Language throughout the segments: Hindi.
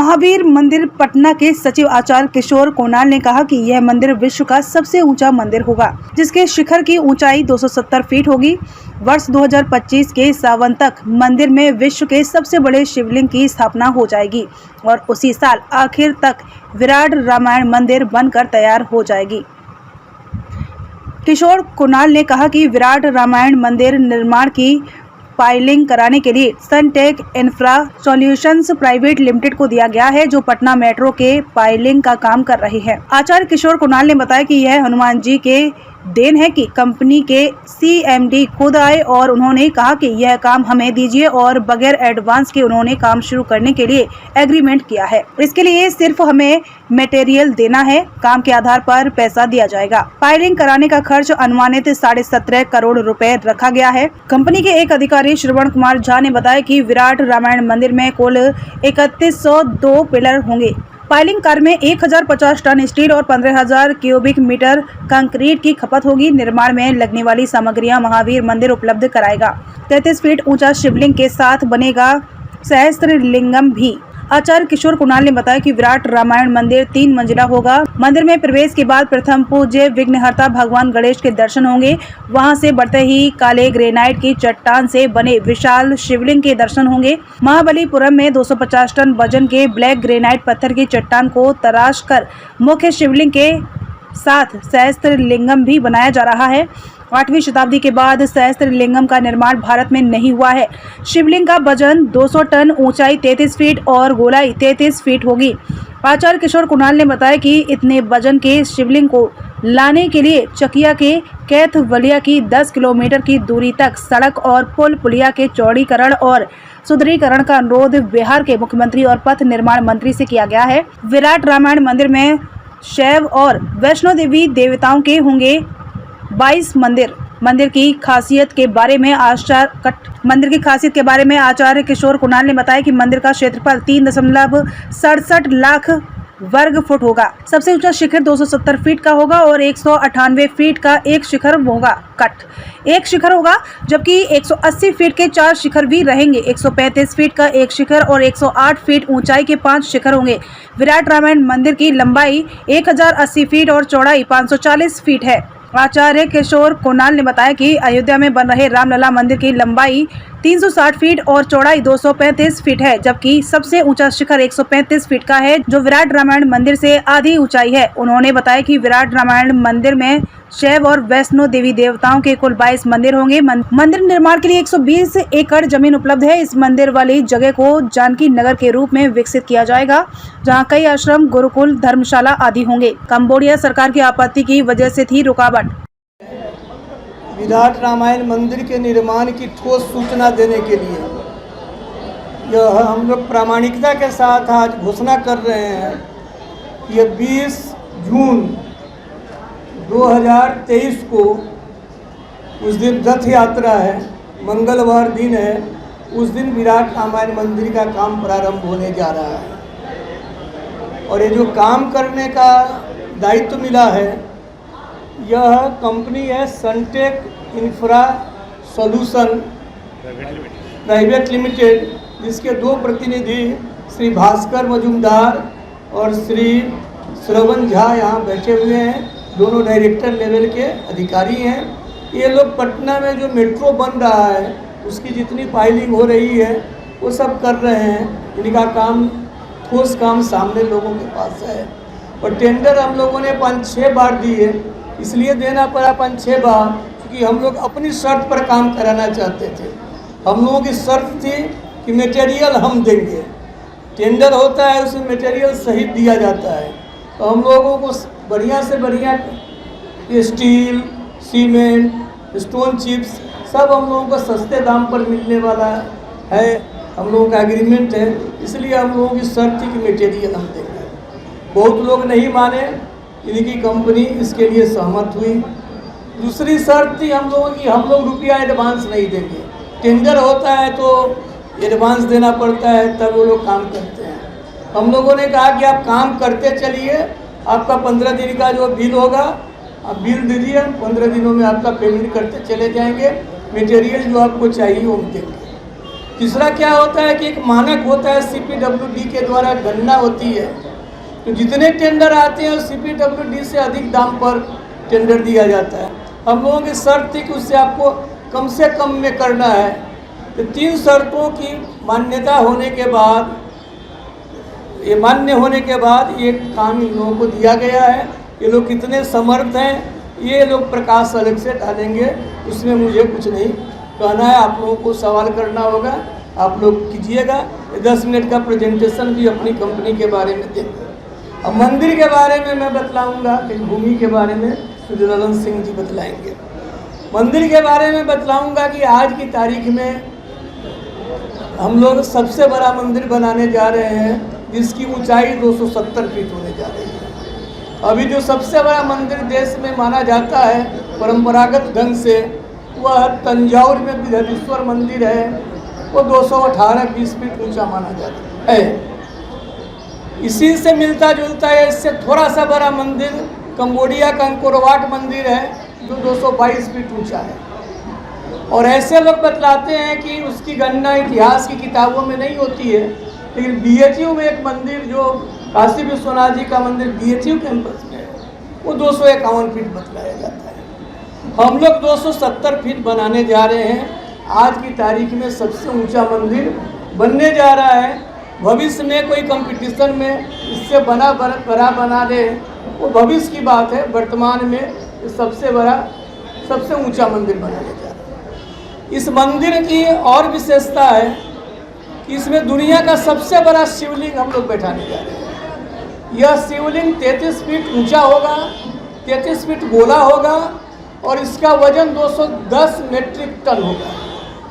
महावीर मंदिर पटना के सचिव आचार्य किशोर कोनाल ने कहा कि यह मंदिर विश्व का सबसे ऊंचा मंदिर होगा, जिसके शिखर की ऊंचाई 270 फीट होगी। वर्ष 2025 के सावन तक मंदिर में विश्व के सबसे बड़े शिवलिंग की स्थापना हो जाएगी और उसी साल आखिर तक विराट रामायण मंदिर बनकर तैयार हो जाएगी। किशोर कोनाल ने कहा कि विराट रामायण मंदिर निर्माण की फाइलिंग कराने के लिए Suntech Infra Solutions Private Limited को दिया गया है, जो पटना मेट्रो के फाइलिंग का काम कर रही है। आचार्य किशोर कोनाल ने बताया कि यह हनुमान जी के देन है कि कंपनी के CMD खुद आए और उन्होंने कहा कि यह काम हमें दीजिए और बगैर एडवांस के उन्होंने काम शुरू करने के लिए एग्रीमेंट किया है। इसके लिए सिर्फ हमें मटेरियल देना है, काम के आधार पर पैसा दिया जाएगा। फाइलिंग कराने का खर्च अनुमानित 17.5 करोड़ रुपए रखा गया है। कंपनी के एक अधिकारी श्रवण कुमार झा ने बताया कि विराट रामायण मंदिर में कुल 3102 पिलर होंगे। फाइलिंग कार्य में 1050 टन स्टील और 15,000 क्यूबिक मीटर कंक्रीट की खपत होगी। निर्माण में लगने वाली सामग्रियां महावीर मंदिर उपलब्ध कराएगा। 33 फीट ऊंचा शिवलिंग के साथ बनेगा सहस्त्रलिंगम भी। आचार्य किशोर कुणाल ने बताया कि विराट रामायण मंदिर 3 मंजिला होगा। मंदिर में प्रवेश के बाद प्रथम पूज्य विघ्नहर्ता भगवान गणेश के दर्शन होंगे। वहां से बढ़ते ही काले ग्रेनाइट की चट्टान से बने विशाल शिवलिंग के दर्शन होंगे। महाबलीपुरम में 250 टन वजन के ब्लैक ग्रेनाइट पत्थर की चट्टान को तराश कर मुख्य शिवलिंग के साथ सहस्त्रलिंगम भी बनाया जा रहा है। 8वीं शताब्दी के बाद सहस्त्रलिंगम का निर्माण भारत में नहीं हुआ है। शिवलिंग का वजन 200 टन, ऊंचाई 33 फीट और गोलाई 33 फीट होगी। आचार्य किशोर कुणाल ने बताया कि इतने वजन के शिवलिंग को लाने के लिए चकिया के कैथवलिया की 10 किलोमीटर की दूरी तक सड़क और पुल पुलिया के चौड़ीकरण और सुदृढ़ीकरण का अनुरोध बिहार के मुख्यमंत्री और पथ निर्माण मंत्री से किया गया है। विराट रामायण मंदिर में शैव और वैष्णो देवी देवताओं के होंगे 22 मंदिर। मंदिर की खासियत के बारे में आचार्य किशोर कुणाल ने बताया कि मंदिर का क्षेत्रफल 3.67 लाख वर्ग फुट होगा। सबसे ऊंचा शिखर 270 फीट का होगा और 198 फीट का एक शिखर होगा एक शिखर होगा, जबकि 180 फीट के 4 शिखर भी रहेंगे। 135 फीट का एक शिखर और 108 फीट ऊंचाई के 5 शिखर होंगे। विराट रामायण मंदिर की लंबाई 1080 फीट और चौड़ाई 540 फीट है। आचार्य किशोर कोनाल ने बताया कि अयोध्या में बन रहे रामलला मंदिर की लंबाई 360 फीट और चौड़ाई 235 फीट है, जबकि सबसे ऊंचा शिखर 135 फीट का है, जो विराट रामायण मंदिर से आधी ऊंचाई है। उन्होंने बताया कि विराट रामायण मंदिर में शैव और वैष्णो देवी देवताओं के कुल 22 मंदिर होंगे। मंदिर निर्माण के लिए 120 एकड़ जमीन उपलब्ध है। इस मंदिर वाली जगह को जानकी नगर के रूप में विकसित किया जाएगा, जहां कई आश्रम, गुरुकुल, धर्मशाला आदि होंगे। कंबोडिया सरकार की आपत्ति की वजह से थी रुकावट। विराट रामायण मंदिर के निर्माण की ठोस सूचना देने के लिए यह हम लोग प्रामाणिकता के साथ आज घोषणा कर रहे हैं कि यह 20 जून 2023 को उस दिन रथ यात्रा है, मंगलवार दिन है। उस दिन विराट रामायण मंदिर का काम प्रारंभ होने जा रहा है और ये जो काम करने का दायित्व मिला है, यह कंपनी है Suntech Infra Solution Private Limited, जिसके 2 प्रतिनिधि श्री भास्कर मजुमदार और श्री श्रवण झा यहाँ बैठे हुए हैं। दोनों डायरेक्टर लेवल के अधिकारी हैं। ये लोग पटना में जो मेट्रो बन रहा है उसकी जितनी फाइलिंग हो रही है वो सब कर रहे हैं। इनका काम, ठोस काम सामने लोगों के पास है और टेंडर हम लोगों ने 5-6 बार दिए। इसलिए देना पड़ा 5-6 बार क्योंकि हम लोग अपनी शर्त पर काम कराना चाहते थे। हम लोगों की शर्त थी कि मटेरियल हम देंगे। टेंडर होता है, उसमें मटेरियल सहित दिया जाता है। तो हम लोगों को बढ़िया से बढ़िया स्टील, सीमेंट, स्टोन चिप्स सब हम लोगों को सस्ते दाम पर मिलने वाला है। हम लोगों का एग्रीमेंट है, इसलिए हम लोगों की शर्त थी कि मटेरियल हम देंगे। बहुत लोग नहीं माने, इनकी कंपनी इसके लिए सहमत हुई। दूसरी शर्त थी हम लोगों की, हम लोग रुपया एडवांस नहीं देंगे। टेंडर होता है तो एडवांस देना पड़ता है, तब वो लोग काम करते हैं। हम लोगों ने कहा कि आप काम करते चलिए, आपका 15 दिन का जो बिल होगा आप बिल दीजिए, 15 दिनों में आपका पेमेंट करते चले जाएंगे। मटेरियल जो आपको चाहिए वो हम देंगे। तीसरा क्या होता है कि एक मानक होता है CPWD के द्वारा गणना होती है, तो जितने टेंडर आते हैं CPWD से अधिक दाम पर टेंडर दिया जाता है। हम लोगों की शर्त थी कि उससे आपको कम से कम में करना है। तो 3 शर्तों की मान्यता होने के बाद, ये मान्य होने के बाद ये काम इन लोगों को दिया गया है। ये लोग कितने समर्थ हैं ये लोग प्रकाश अलग से डालेंगे, उसमें मुझे कुछ नहीं कहना है। आप लोगों को सवाल करना होगा, आप लोग कीजिएगा। 10 मिनट का प्रेजेंटेशन भी अपनी कंपनी के बारे में देंगे। अब मंदिर के बारे में मैं बतलाऊंगा, कि भूमि के बारे में सुजलन सिंह जी बतलाएंगे। मंदिर के बारे में बतलाऊंगा कि आज की तारीख में हम लोग सबसे बड़ा मंदिर बनाने जा रहे हैं, जिसकी ऊंचाई 270 फीट होने जा रही है। अभी जो सबसे बड़ा मंदिर देश में माना जाता है परंपरागत ढंग से, वह तंजावुर में बृहदीश्वर मंदिर है। वो 218-20 फीट ऊंचा माना जाता है। इसी से मिलता जुलता है, इससे थोड़ा सा बड़ा मंदिर कंबोडिया का अंकोरवाट मंदिर है, जो 222 फीट ऊंचा है। और ऐसे लोग बतलाते हैं कि उसकी गणना इतिहास की किताबों में नहीं होती है, लेकिन BHU में एक मंदिर जो काशी विश्वनाथ जी का मंदिर BHU कैंपस में है, वो 251 फीट बतलाया जाता है। हम लोग 270 फीट बनाने जा रहे हैं। आज की तारीख में सबसे ऊंचा मंदिर बनने जा रहा है। भविष्य में कोई कंपटीशन में इससे बड़ा बना दे, वो भविष्य की बात है। वर्तमान में सबसे बड़ा, सबसे ऊंचा मंदिर बनाने जा रहा है। इस मंदिर की और विशेषता है कि इसमें दुनिया का सबसे बड़ा शिवलिंग हम लोग बैठाने जा रहे हैं। यह शिवलिंग 33 फीट ऊंचा होगा, 33 फीट गोला होगा, और इसका वजन 210 मेट्रिक टन होगा।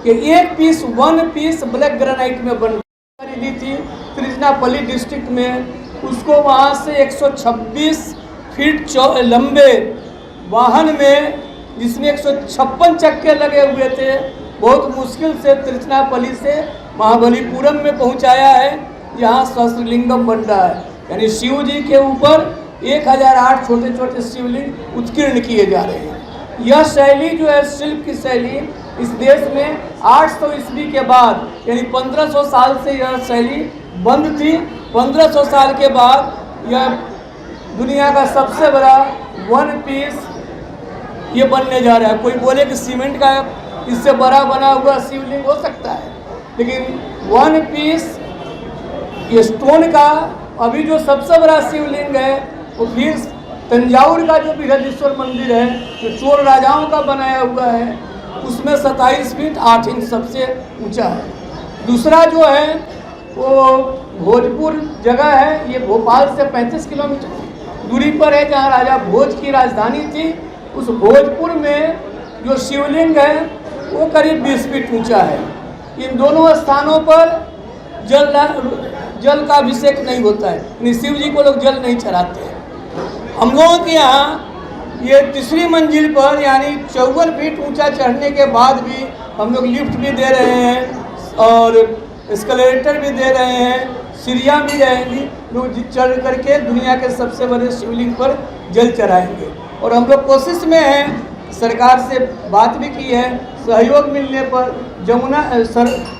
ये एक पीस, 1 पीस ब्लैक ग्रेनाइट में बन खरीदी थी तिरुचिरापल्ली डिस्ट्रिक्ट में। उसको वहाँ से 126 फीट लंबे वाहन में, जिसमें 156 चक्के लगे हुए थे, बहुत मुश्किल से तिरुचिरापल्ली से महाबलीपुरम में पहुँचाया है। यहाँ सहस्त्रलिंगम बन रहा है, यानी शिव जी के ऊपर 1008 छोटे छोटे शिवलिंग उत्कीर्ण किए जा रहे हैं। यह शैली जो है, शिल्प की शैली, इस देश में 800 ईस्वी के बाद, यानी 1500 साल से यह शैली बंद थी। 1500 साल के बाद यह दुनिया का सबसे बड़ा 1 पीस ये बनने जा रहा है। कोई बोले कि सीमेंट का इससे बड़ा बना हुआ शिवलिंग हो सकता है, लेकिन 1 पीस ये स्टोन का अभी जो सबसे बड़ा शिवलिंग है, वो फिर तंजावुर का जो बृहदीश्वर मंदिर है, जो चोर राजाओं का बनाया हुआ है, उसमें 27 फीट 8 इंच सबसे ऊंचा है। दूसरा जो है वो भोजपुर जगह है, ये भोपाल से 35 किलोमीटर दूरी पर है, जहाँ राजा भोज की राजधानी थी। उस भोजपुर में जो शिवलिंग है वो करीब 20 फीट ऊंचा है। इन दोनों स्थानों पर जल का अभिषेक नहीं होता है, शिव जी को लोग जल नहीं चढ़ाते हैं। हम लोगों के यहाँ ये तीसरी मंजिल पर, यानी 54 फीट ऊंचा चढ़ने के बाद भी हम लोग लिफ्ट भी दे रहे हैं और एस्केलेटर भी दे रहे हैं, सीढ़ियाँ भी रहेंगी। लोग चढ़ करके दुनिया के सबसे बड़े शिवलिंग पर जल चढ़ाएंगे। और हम लोग कोशिश में हैं, सरकार से बात भी की है, सहयोग मिलने पर जमुना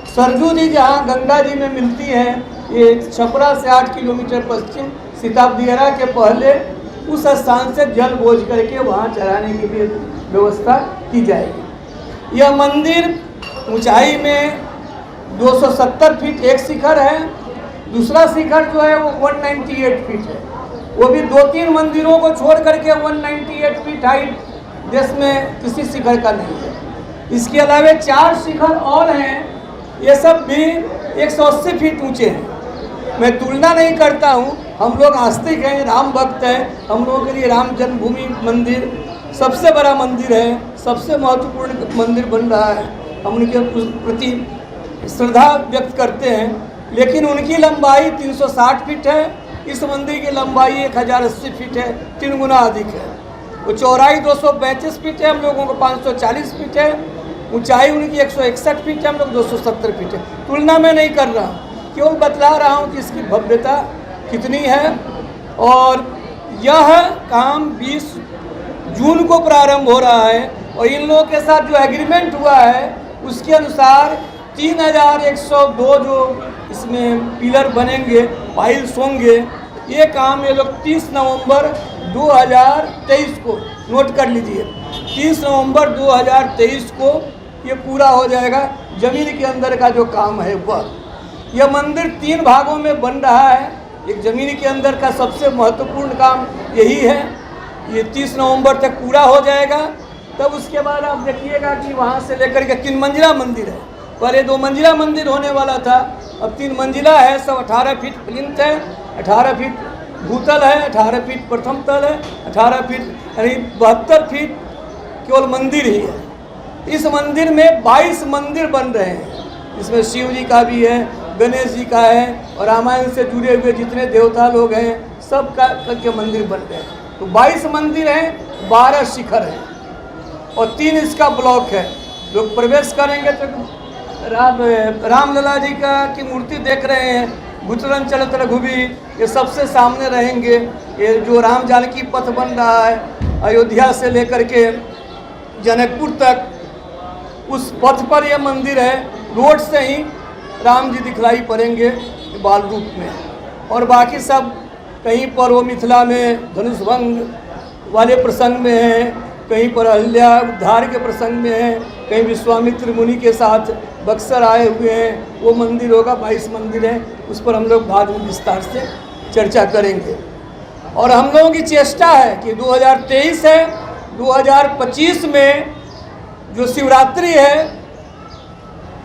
सरजू जी जहाँ गंगा जी में मिलती है, ये छपरा से 8 किलोमीटर पश्चिम सीताबदियरा के पहले, उस स्थान से जल बोझ करके वहाँ चढ़ाने की भी व्यवस्था की जाएगी। यह मंदिर ऊंचाई में 270 फीट एक शिखर है, दूसरा शिखर जो है वो 198 फीट है। वो भी 2-3 मंदिरों को छोड़ करके 198 फीट हाइट देश में किसी शिखर का नहीं है। इसके अलावा 4 शिखर और हैं, ये सब भी 180 फीट ऊंचे हैं। मैं तुलना नहीं करता हूँ, हम लोग आस्तिक हैं, राम भक्त हैं। हम लोगों के लिए राम जन्मभूमि मंदिर सबसे बड़ा मंदिर है, सबसे महत्वपूर्ण मंदिर बन रहा है। हम उनके प्रति श्रद्धा व्यक्त करते हैं। लेकिन उनकी लंबाई 360 फीट है, इस मंदिर की लंबाई 1080 फीट है, 3 गुना अधिक है। वो चौड़ाई 235 फीट है, हम लोगों को 540 फीट है। ऊंचाई उनकी 161 फीट है, हम लोग 270 फीट है। तुलना में नहीं कर रहा हूँ, क्यों बतला रहा हूँ कि इसकी भव्यता कितनी है। और यह काम 20 जून को प्रारंभ हो रहा है, और इन लोगों के साथ जो एग्रीमेंट हुआ है उसके अनुसार 3102 जो इसमें पिलर बनेंगे, पाइल्स होंगे, ये काम ये लोग 30 नवंबर 2023 को, नोट कर लीजिए, 30 नवंबर 2023 को ये पूरा हो जाएगा। ज़मीन के अंदर का जो काम है वह, यह मंदिर 3 भागों में बन रहा है। एक ज़मीन के अंदर का सबसे महत्वपूर्ण काम यही है, ये 30 नवंबर तक पूरा हो जाएगा। तब उसके बाद आप देखिएगा कि वहाँ से लेकर के 3 मंजिला मंदिर है। पहले 2 मंजिला मंदिर होने वाला था, अब 3 मंजिला है। सब 18 फीट प्लिंथ है, 18 फीट भूतल है, 18 फीट प्रथम तल है, 18 फीट यानी 72 फीट केवल मंदिर ही है। इस मंदिर में 22 मंदिर बन रहे हैं। इसमें शिव जी का भी है, गणेश जी का है, और रामायण से जुड़े हुए जितने देवता लोग हैं सब का के मंदिर बन रहे हैं। तो 22 मंदिर हैं, 12 शिखर हैं और 3 इसका ब्लॉक है। लोग प्रवेश करेंगे तो रामलला जी का की मूर्ति देख रहे हैं, गुचरन चलत रघुबीर, ये सबसे सामने रहेंगे। ये जो राम जानकी पथ बन रहा है, अयोध्या से लेकर के जनकपुर तक, उस पथ पर यह मंदिर है। रोड से ही राम जी दिखलाई पड़ेंगे बाल रूप में, और बाकी सब कहीं पर वो मिथिला में धनुष भंग वाले प्रसंग में है, कहीं पर अहिल्या उद्धार के प्रसंग में है, कहीं विश्वामित्र मुनि के साथ बक्सर आए हुए हैं, वो मंदिर होगा। 22 मंदिर है, उस पर हम लोग बाद में विस्तार से चर्चा करेंगे। और हम लोगों की चेष्टा है कि 2023 है, 2025 में जो शिवरात्रि है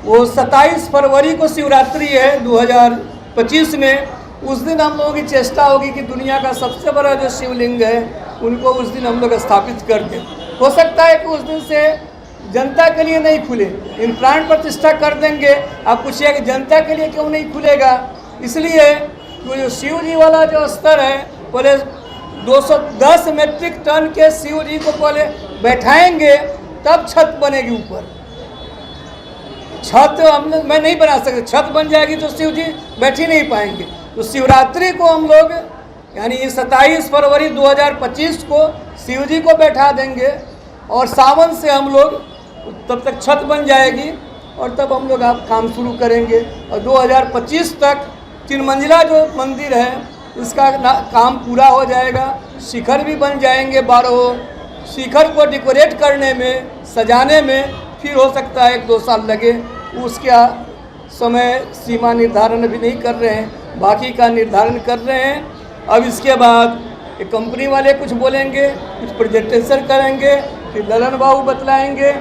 वो 27 फरवरी को शिवरात्रि है 2025 में। उस दिन हम लोगों की चेष्टा होगी कि दुनिया का सबसे बड़ा जो शिवलिंग है उनको उस दिन हम लोग स्थापित कर दें। हो सकता है कि उस दिन से जनता के लिए नहीं खुले, इन प्राण प्रतिष्ठा कर देंगे। आप पूछिए कि जनता के लिए क्यों नहीं खुलेगा? इसलिए जो शिव जी वाला जो स्तर है, पहले 210 मेट्रिक टन के शिव जी को पहले बैठाएंगे, तब छत बनेगी ऊपर। छत मैं नहीं बना सकते, छत बन जाएगी तो शिव जी बैठ ही नहीं पाएंगे। तो शिवरात्रि को हम लोग यानी 27 फरवरी 2025 को शिव जी को बैठा देंगे, और सावन से हम लोग तब तक छत बन जाएगी, और तब हम लोग आप काम शुरू करेंगे। और 2025 तक 3 मंजिला जो मंदिर है इसका काम पूरा हो जाएगा। शिखर भी बन जाएंगे 12। शिखर को डेकोरेट करने में, सजाने में फिर हो सकता है 1-2 साल लगे। उसका समय सीमा निर्धारण अभी नहीं कर रहे हैं, बाकी का निर्धारण कर रहे हैं। अब इसके बाद एक कंपनी वाले कुछ बोलेंगे, कुछ प्रेजेंटेशन करेंगे, फिर ललन बाबू बतलाएंगे,